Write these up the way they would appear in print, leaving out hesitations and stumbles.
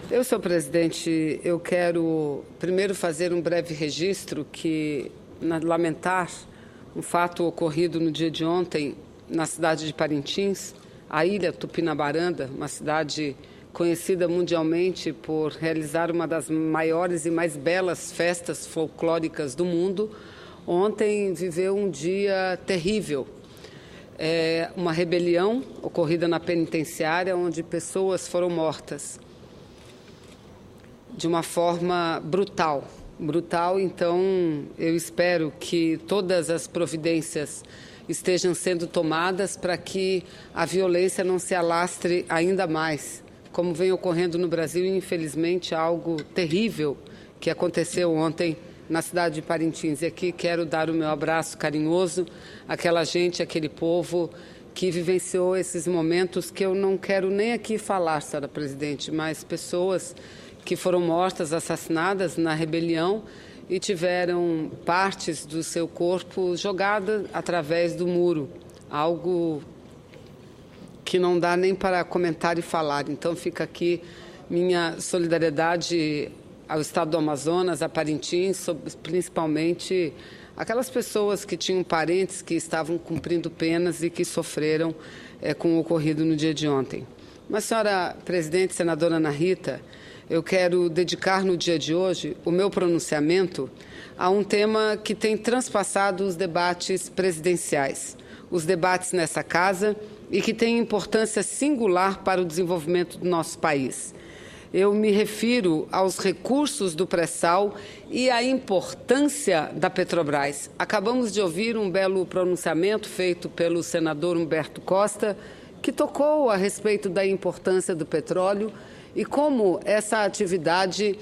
Senhor presidente, eu quero primeiro fazer um breve registro lamentar um fato ocorrido no dia de ontem na cidade de Parintins, a ilha Tupinabaranda, uma cidade conhecida mundialmente por realizar uma das maiores e mais belas festas folclóricas do mundo. Ontem viveu um dia terrível. Uma rebelião ocorrida na penitenciária, onde pessoas foram mortas de uma forma brutal. Então, eu espero que todas as providências estejam sendo tomadas para que a violência não se alastre ainda mais, como vem ocorrendo no Brasil, e infelizmente algo terrível que aconteceu ontem na cidade de Parintins. E aqui quero dar o meu abraço carinhoso àquela gente, àquele povo que vivenciou esses momentos que eu não quero nem aqui falar, senhora presidente, mas pessoas que foram mortas, assassinadas na rebelião e tiveram partes do seu corpo jogadas através do muro, algo que não dá nem para comentar e falar. Então fica aqui minha solidariedade ao Estado do Amazonas, a Parintins, principalmente aquelas pessoas que tinham parentes que estavam cumprindo penas e que sofreram com o ocorrido no dia de ontem. Mas, senhora presidente, senadora Ana Rita, eu quero dedicar no dia de hoje o meu pronunciamento a um tema que tem transpassado os debates presidenciais, os debates nessa casa, e que tem importância singular para o desenvolvimento do nosso país. Eu me refiro aos recursos do pré-sal e à importância da Petrobras. Acabamos de ouvir um belo pronunciamento feito pelo senador Humberto Costa, que tocou a respeito da importância do petróleo e como essa atividade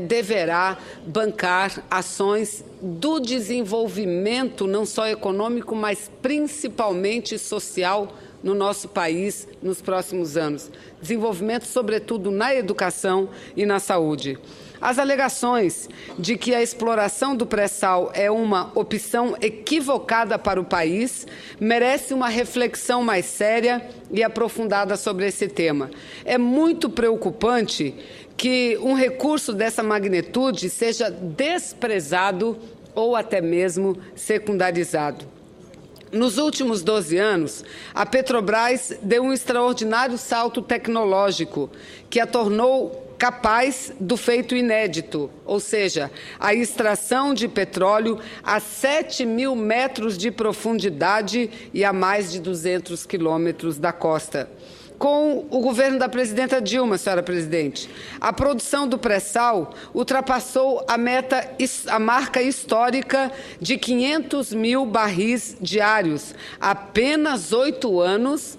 deverá bancar ações do desenvolvimento, não só econômico, mas principalmente social no nosso país nos próximos anos. Desenvolvimento, sobretudo, na educação e na saúde. As alegações de que a exploração do pré-sal é uma opção equivocada para o país merece uma reflexão mais séria e aprofundada sobre esse tema. É muito preocupante que um recurso dessa magnitude seja desprezado ou até mesmo secundarizado. Nos últimos 12 anos, a Petrobras deu um extraordinário salto tecnológico que a tornou capaz do feito inédito, ou seja, a extração de petróleo a 7.000 metros de profundidade e a mais de 200 quilômetros da costa. Com o governo da presidenta Dilma, senhora presidente, a produção do pré-sal ultrapassou a marca histórica de 500.000 barris diários, apenas 8 anos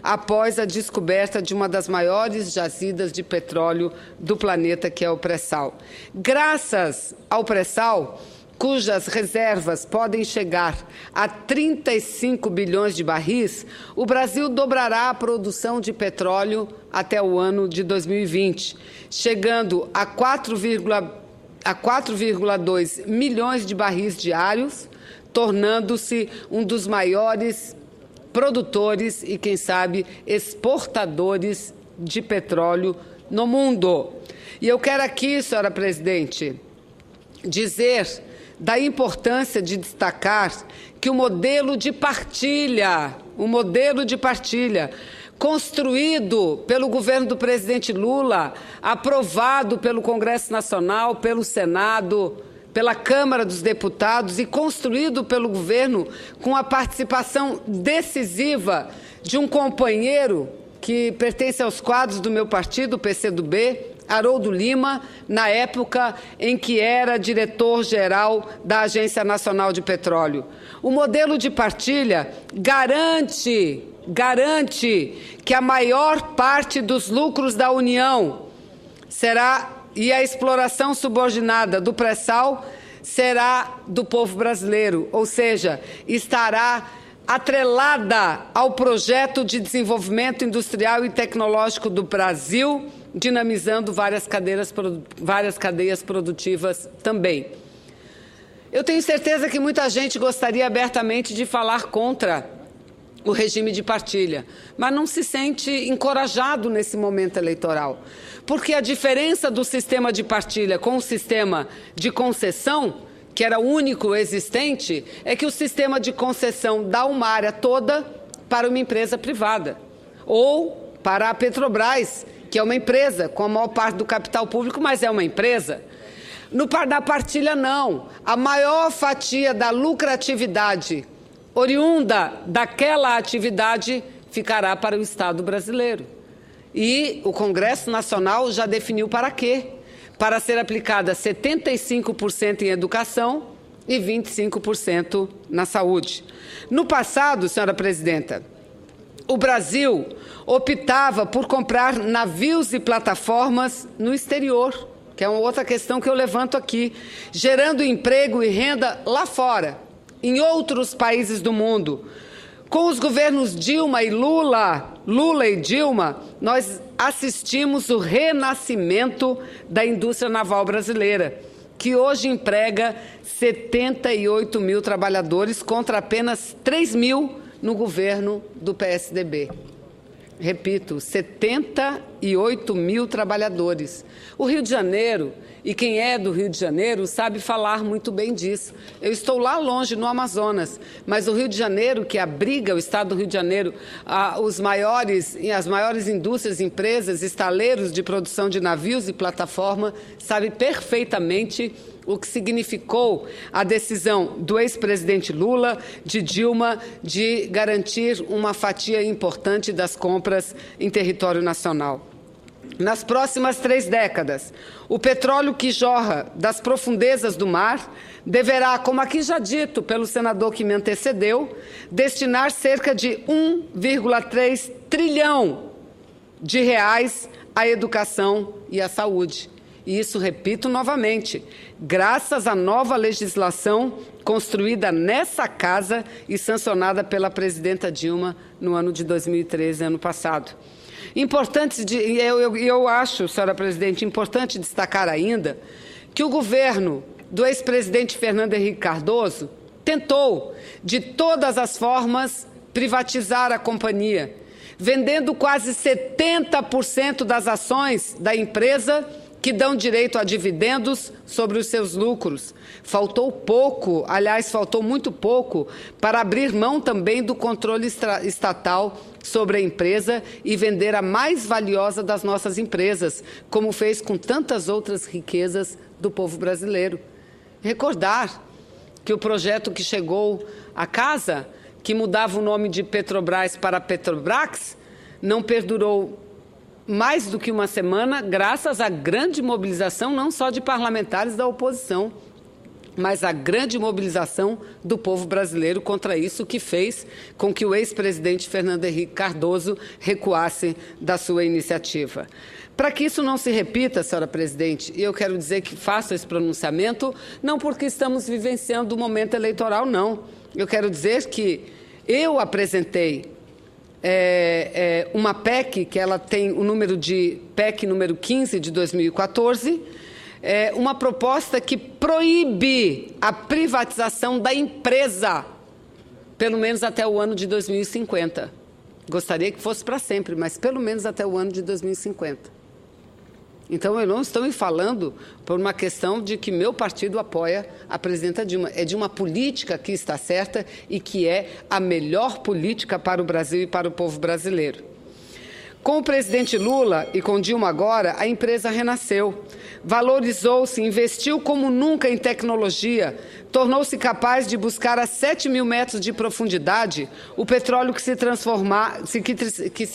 após a descoberta de uma das maiores jazidas de petróleo do planeta, que é o pré-sal. Graças ao pré-sal, cujas reservas podem chegar a 35 bilhões de barris, o Brasil dobrará a produção de petróleo até o ano de 2020, chegando a 4,2 milhões de barris diários, tornando-se um dos maiores produtores e, quem sabe, exportadores de petróleo no mundo. E eu quero aqui, senhora presidente, dizer da importância de destacar que o modelo de partilha construído pelo governo do presidente Lula, aprovado pelo Congresso Nacional, pelo Senado, pela Câmara dos Deputados e construído pelo governo com a participação decisiva de um companheiro que pertence aos quadros do meu partido, o PCdoB, Haroldo Lima, na época em que era diretor-geral da Agência Nacional de Petróleo. O modelo de partilha garante que a maior parte dos lucros da União e a exploração subordinada do pré-sal será do povo brasileiro, ou seja, estará atrelada ao projeto de desenvolvimento industrial e tecnológico do Brasil, dinamizando várias cadeias produtivas também. Eu tenho certeza que muita gente gostaria abertamente de falar contra o regime de partilha, mas não se sente encorajado nesse momento eleitoral, porque a diferença do sistema de partilha com o sistema de concessão, que era o único existente, é que o sistema de concessão dá uma área toda para uma empresa privada, ou para a Petrobras, que é uma empresa com a maior parte do capital público, mas é uma empresa. Na partilha, não. A maior fatia da lucratividade oriunda daquela atividade ficará para o Estado brasileiro. E o Congresso Nacional já definiu para quê? Para ser aplicada 75% em educação e 25% na saúde. No passado, senhora presidenta, o Brasil optava por comprar navios e plataformas no exterior, que é uma outra questão que eu levanto aqui, gerando emprego e renda lá fora, em outros países do mundo. Com os governos Dilma e Lula e Dilma, nós assistimos o renascimento da indústria naval brasileira, que hoje emprega 78 mil trabalhadores contra apenas 3 mil no governo do PSDB. Repito, 78 mil trabalhadores. O Rio de Janeiro, e quem é do Rio de Janeiro sabe falar muito bem disso. Eu estou lá longe, no Amazonas, mas o Rio de Janeiro, que abriga o estado do Rio de Janeiro, as maiores indústrias, empresas, estaleiros de produção de navios e plataforma, sabe perfeitamente o que significou a decisão do ex-presidente Lula, de Dilma, de garantir uma fatia importante das compras em território nacional. Nas próximas 3 décadas, o petróleo que jorra das profundezas do mar deverá, como aqui já dito pelo senador que me antecedeu, destinar cerca de 1,3 trilhão de reais à educação e à saúde. E isso, repito novamente, graças à nova legislação construída nessa casa e sancionada pela presidenta Dilma no ano de 2013, ano passado. Eu acho, senhora presidente, importante destacar ainda que o governo do ex-presidente Fernando Henrique Cardoso tentou, de todas as formas, privatizar a companhia, vendendo quase 70% das ações da empresa que dão direito a dividendos sobre os seus lucros. Faltou pouco, aliás, faltou muito pouco, para abrir mão também do controle estatal sobre a empresa e vender a mais valiosa das nossas empresas, como fez com tantas outras riquezas do povo brasileiro. Recordar que o projeto que chegou à casa, que mudava o nome de Petrobras para Petrobras, não perdurou mais do que uma semana, graças à grande mobilização, não só de parlamentares da oposição, mas a grande mobilização do povo brasileiro contra isso, que fez com que o ex-presidente Fernando Henrique Cardoso recuasse da sua iniciativa. Para que isso não se repita, senhora presidente, eu quero dizer que faço esse pronunciamento, não porque estamos vivenciando o momento eleitoral, não. Eu quero dizer que eu apresentei uma PEC, que ela tem o número de PEC número 15 de 2014, uma proposta que proíbe a privatização da empresa, pelo menos até o ano de 2050. Gostaria que fosse para sempre, mas pelo menos até o ano de 2050. Então, eu não estou me falando por uma questão de que meu partido apoia a presidenta Dilma. É de uma política que está certa e que é a melhor política para o Brasil e para o povo brasileiro. Com o presidente Lula e com Dilma agora, a empresa renasceu, valorizou-se, investiu como nunca em tecnologia, tornou-se capaz de buscar a 7 mil metros de profundidade o petróleo que se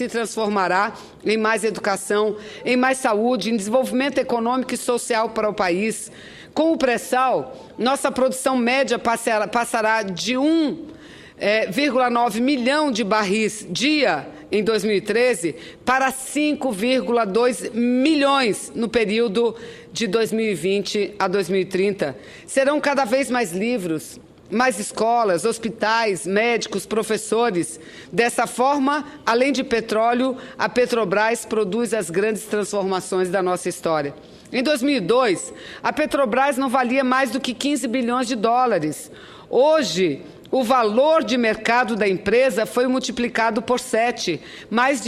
transformará em mais educação, em mais saúde, em desenvolvimento econômico e social para o país. Com o pré-sal, nossa produção média passará de 1,9 milhão de barris dia em 2013 para 5,2 milhões no período de 2020 a 2030. Serão cada vez mais livros, mais escolas, hospitais, médicos, professores. Dessa forma, além de petróleo, a Petrobras produz as grandes transformações da nossa história. Em 2002, a Petrobras não valia mais do que 15 bilhões de dólares. Hoje, o valor de mercado da empresa foi multiplicado por 7, mais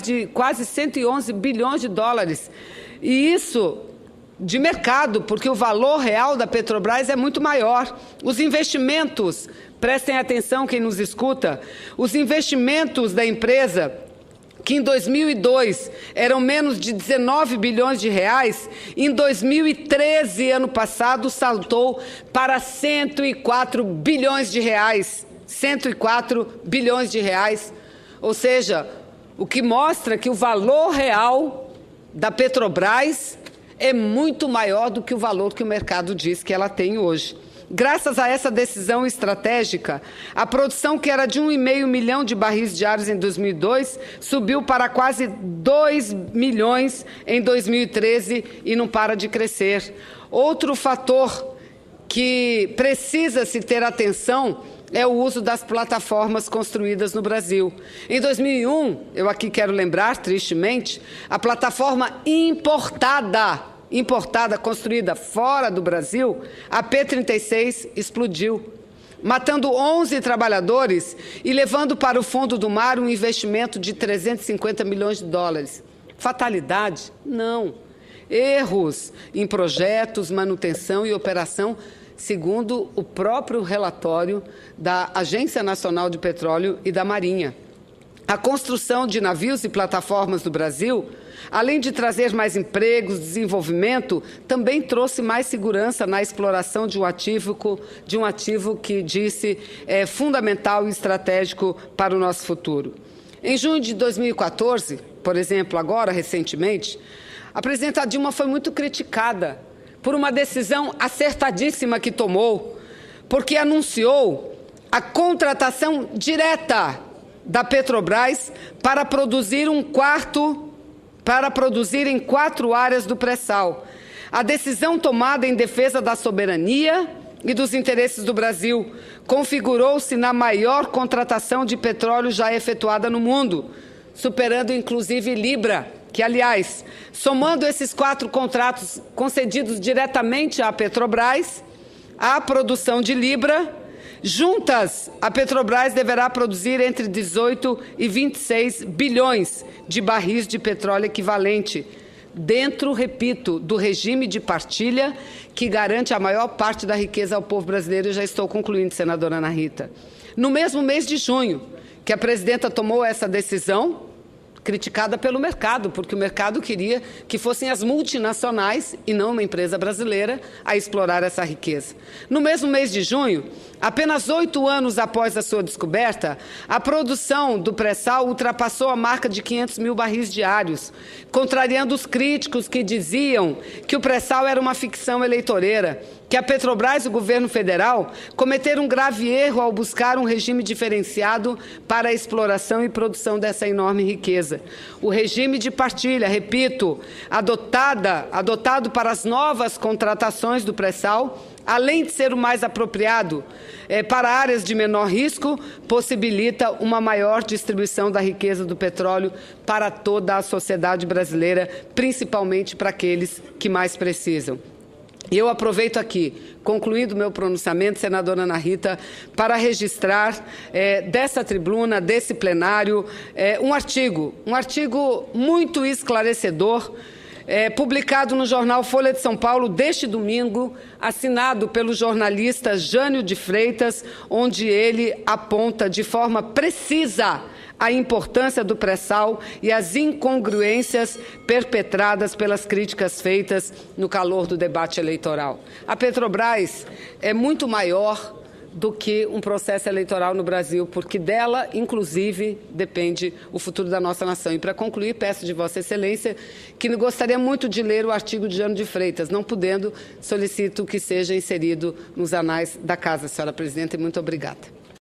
de quase 111 bilhões de dólares. E isso de mercado, porque o valor real da Petrobras é muito maior. Os investimentos, prestem atenção quem nos escuta, os investimentos da empresa, que em 2002 eram menos de 19 bilhões de reais, em 2013, ano passado, saltou para 104 bilhões de reais. 104 bilhões de reais. Ou seja, o que mostra que o valor real da Petrobras é muito maior do que o valor que o mercado diz que ela tem hoje. Graças a essa decisão estratégica, a produção, que era de 1,5 milhão de barris diários em 2002, subiu para quase 2 milhões em 2013 e não para de crescer. Outro fator que precisa se ter atenção é o uso das plataformas construídas no Brasil. Em 2001, eu aqui quero lembrar, tristemente, a plataforma importada, construída fora do Brasil, a P-36 explodiu, matando 11 trabalhadores e levando para o fundo do mar um investimento de 350 milhões de dólares. Fatalidade? Não. Erros em projetos, manutenção e operação, segundo o próprio relatório da Agência Nacional de Petróleo e da Marinha. A construção de navios e plataformas no Brasil, além de trazer mais empregos, desenvolvimento, também trouxe mais segurança na exploração de um ativo que disse é fundamental e estratégico para o nosso futuro. Em junho de 2014, por exemplo, agora recentemente, a presidenta Dilma foi muito criticada por uma decisão acertadíssima que tomou, porque anunciou a contratação direta da Petrobras para produzir em 4 áreas do pré-sal. A decisão tomada em defesa da soberania e dos interesses do Brasil configurou-se na maior contratação de petróleo já efetuada no mundo, superando inclusive Libra, que, aliás, somando esses 4 contratos concedidos diretamente à Petrobras, a produção de Libra, juntas, a Petrobras deverá produzir entre 18 e 26 bilhões de barris de petróleo equivalente, dentro, repito, do regime de partilha que garante a maior parte da riqueza ao povo brasileiro. Eu já estou concluindo, senadora Ana Rita. No mesmo mês de junho, que a presidenta tomou essa decisão, criticada pelo mercado, porque o mercado queria que fossem as multinacionais e não uma empresa brasileira a explorar essa riqueza. No mesmo mês de junho, apenas 8 anos após a sua descoberta, a produção do pré-sal ultrapassou a marca de 500 mil barris diários, contrariando os críticos que diziam que o pré-sal era uma ficção eleitoreira, que a Petrobras e o governo federal cometeram um grave erro ao buscar um regime diferenciado para a exploração e produção dessa enorme riqueza. O regime de partilha, repito, adotado para as novas contratações do pré-sal, além de ser o mais apropriado para áreas de menor risco, possibilita uma maior distribuição da riqueza do petróleo para toda a sociedade brasileira, principalmente para aqueles que mais precisam. E eu aproveito aqui, concluindo o meu pronunciamento, senadora Ana Rita, para registrar dessa tribuna, desse plenário, um artigo muito esclarecedor, publicado no jornal Folha de São Paulo deste domingo, assinado pelo jornalista Jânio de Freitas, onde ele aponta de forma precisa a importância do pré-sal e as incongruências perpetradas pelas críticas feitas no calor do debate eleitoral. A Petrobras é muito maior do que um processo eleitoral no Brasil, porque dela, inclusive, depende o futuro da nossa nação. E, para concluir, peço de Vossa Excelência que gostaria muito de ler o artigo de Jânio de Freitas. Não podendo, solicito que seja inserido nos anais da Casa, senhora Presidenta, e muito obrigada.